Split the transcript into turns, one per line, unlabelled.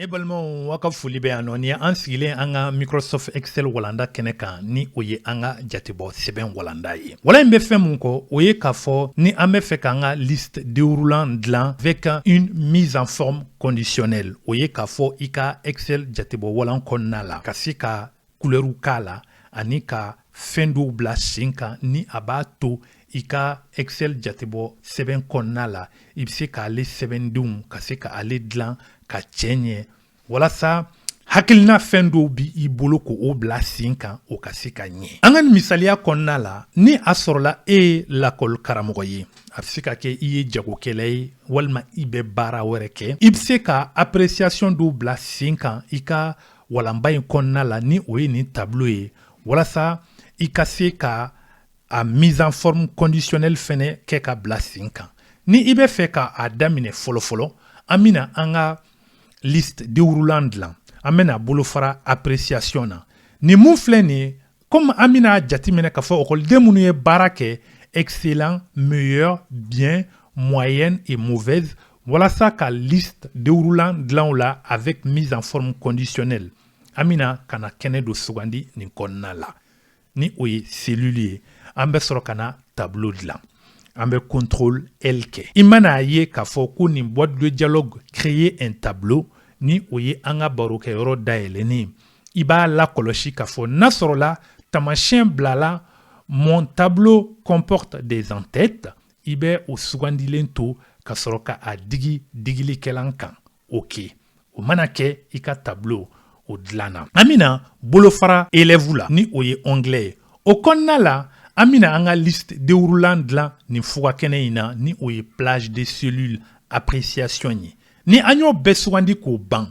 Ne balimaw wa ka foli bɛ yan nɔ ni an sigilen an ka Microsoft Excel walanda kɛnɛ kan ni o ye an ka jatebɔ sɛbɛn walanda ye. Wala in bɛ fɛn mun kɔ o ye k'a fɔ ni an bɛ fɛ k'an ka liste déroulant dilan avec une mise en forme conditionnelle. O ye k'a fɔ i ka Excel jatebɔ walan kɔnɔna la ka se ka couleur k'a la ani ka fɛn dɔw bila sen kan ni a b'a to i ka Excel jatebɔ sɛbɛn kɔnɔna la i bɛ se k'ale sɛbɛndenw ka se ka ale dilan ka cɛɲɛ walasa hakilina fɛn dɔw bi i bolo ko o bila sen kan o ka se ka ɲɛ. An ka misaliya kɔnɔna la ni a sɔrɔla e ye lakɔli karamɔgɔ ye a bɛ se ka kɛ i ye jagokɛla ye walima i bɛ baara wɛrɛ kɛ i bɛ se ka appréciation dɔw bila sen kan i ka walanba in kɔnɔna la ni o ye nin tableau ye walasa i ka se ka a mise en forme conditionnelle fɛnɛ kɛ ka bila sen kan. Ni i bɛ fɛ ka a daminɛ fɔlɔ an bɛna an ka liste déroulant dilan an bɛna bolofara appréciation na ni mun filɛ nin ye comme an bɛna jateminɛ k'a fɔ ɔkɔliden minnu ye baara kɛ excellent, meilleur, bien, moyenne et mauvaise walasa ka liste déroulant dilan o la avec mise en forme conditionnelle an bɛna ka na kɛnɛ dɔ sugandi nin kɔnɔna la ni o ye cellule ye an bɛ sɔrɔ ka na tableau dilan an bɛ contrôle L kɛ i mana ye k'a fɔ ko nin boîte de dialogue créer un tableau ni o ye an ka barokɛyɔrɔ dayɛlɛnnen i b'a lakɔlɔsi k'a fɔ n'a sɔrɔla tamasiyɛn bilala mon tableau comporte des en-têtes i bɛ o sugandilen to ka sɔrɔ ka a digi digilikɛlan kan ok o mana kɛ i ka tableau o dilanna an bɛna bolofara élève la ni o ye onglet ye o kɔnɔna la an bɛna an ka liste déroulant dilan nin fugakɛnɛ in na ni o ye plage de cellule appréciation ye ni an y'o bɛɛ sugandi k'o ban